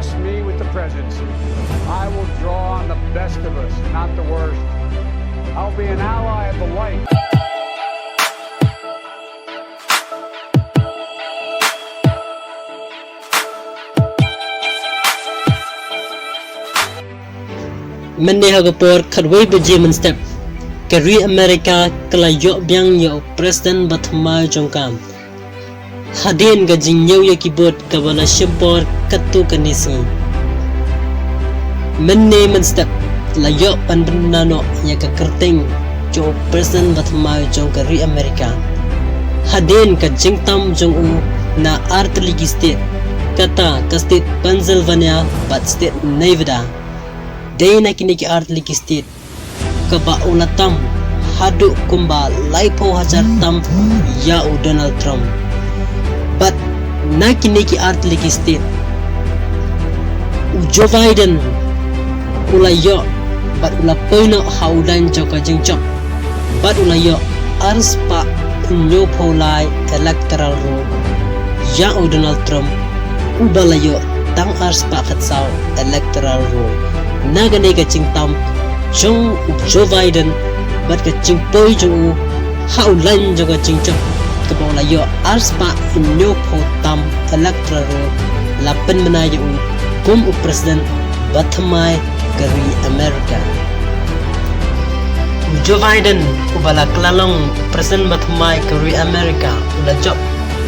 entrust me with the presidency, I will draw on the best of us, not the worst. I'll be an ally of the light. Mende hagapor kadway bejiman step kari Amerika kalayo biang yo President Thymmai jongkam hadin ga jingyau ya kibot kabala shimpor katu kanisi mende man step layo panbenano ya kakerting jo President Thymmai jong kari Amerika hadin ka jingtam jong u na artligi state kata ka state Pennsylvania but state Nevada day na kiniki artligi state kaba ulatam hadu kumba laipo hajar tam ya u Donald Trump but na kiniki artligi state u Joe Biden ulayo but ulapoino haudan joka jingchop but ulayo arspa nyo polai electoral roll ya u Donald Trump ubalayo tang arspa khatsao electoral roll nagane ka chingtam jong Joe Biden bat ka chingpoi jong haulan joga chingchop ka bola yo arspa nyo tam electoral lapen menayo kum president Thymmai kari Amerika Joe Biden ubala klalong president Thymmai kari Amerika ula job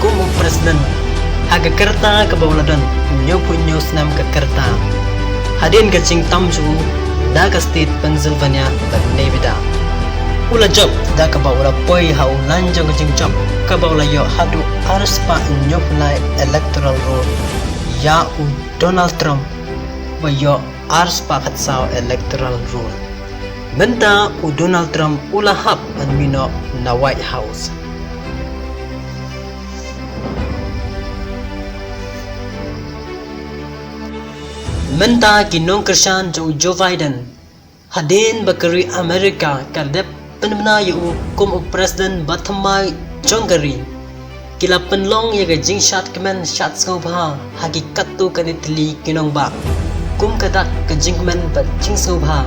kum president haga kerta ka bola don nyo punyo snam ka kerta hadin ka chingtam ju daga state Pennsylvania but Nevada ula job da ka ba ula poi ha ulan jong jing job ka ba ula yo hadu arspa nyopnai electoral roll ya u Donald Trump wa yo arspa khatsao electoral roll menta u Donald Trump ula hap admino na White House menta kinong kershan jo Joe Biden hadin bakari Amerika kadep penmana yu kum president Thymmai jongari kila penlong yaga jing shot kemen shot skobha hakikat tu kanitli kinong ba kum kadak ka jingmen ba jing skobha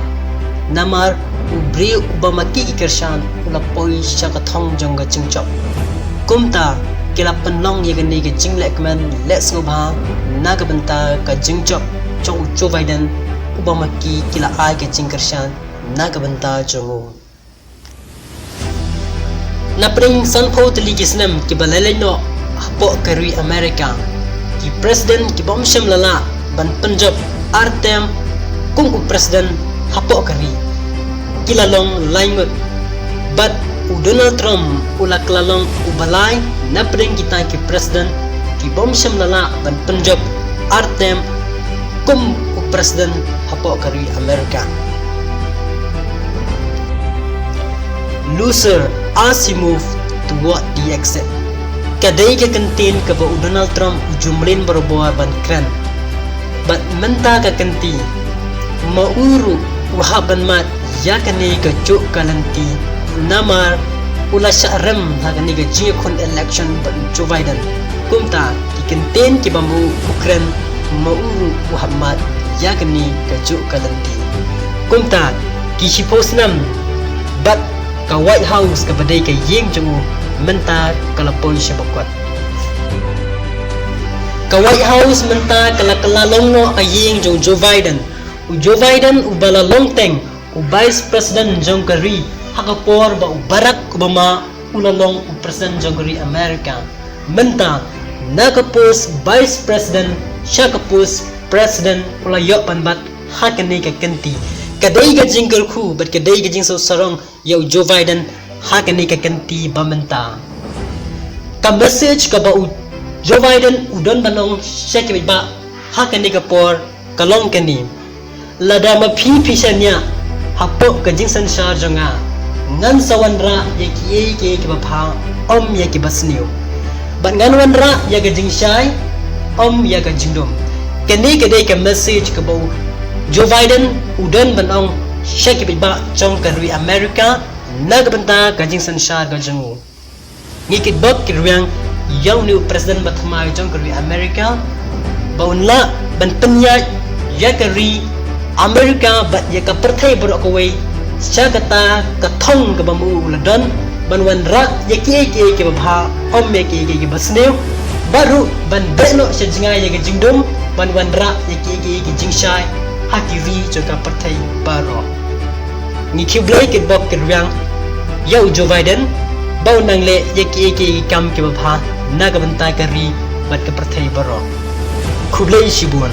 namar ubri ubamaki kershan ula poi shakathong jongga jingchop kumta kila penlong yaga ni ka jing lekmen let's skobha nagabenta ka jingchop Jong Joe Biden ubamaki kila ay ke jingkershan nagabanta jongo na pring sanpo teligisnem ki balaleno hapo kari Amerika ki president ki bomsham lala ban Punjab artem kung president hapo kari kilalong laingot but Donald Trump ula klalong ubalay na pring kita ki president ki bomsham lala ban Punjab artem kum president hapo kari Amerika loser as he move toward the exit kadai ka kantin ka ba Donald Trump jumlin baroboa ban kran but menta ka kanti mauru wahaban mat yakani ka juk kalanti namar ula syarem hakani ka jikon election ban Joe Biden kumta ki kantin ki bambu ukran mauru Muhammad yakni kajuk kalanti kumta kishi posnam bat ka White House ka badai ka yeng jong menta kalapon siya bakwat ka White House menta kalakalong no ka yeng jong Joe Biden ubala longteng u Vice President jong kari hakapor ba u Barack Obama ulalong u President jong kari Amerika menta nakapos Vice President siya kapus president ulayo panbat hakani ka kanti kadai ka jingkal khu but kadai ka jing so sarong yo Joe Biden hakani ka kanti bamenta ka message ka ba Joe Biden udon banong siya ka ba hakani ka por kalong kani lada mapi pisanya hapo ka jing san sha jonga ngan sawanra yaki ke ba pha om yaki basniu but ngan wanra ya ka jing shai om ya ka jingdom kani kadai ka message ka bau Joe Biden udan banong shaki ba chong kari Amerika nagbanta ka jing sanshar ka jangu ngikit bok kirwang yang new president Thymmai jong kari Amerika baunla ban penyat yakari Amerika bat yaka perthai borok kawai syakata kathong ke bamu uladan ban wan rak yaki ke babha om yaki ke basneu baru ban beno sejinga yaka jingdom ban wan rak yaki ke jingshai hakiri joka perthai baro ni kiblai ke bok ke riang yau Joe Biden bau nang le yaki kam ke babha naga bantai kari bat ke perthai baro kublai shibun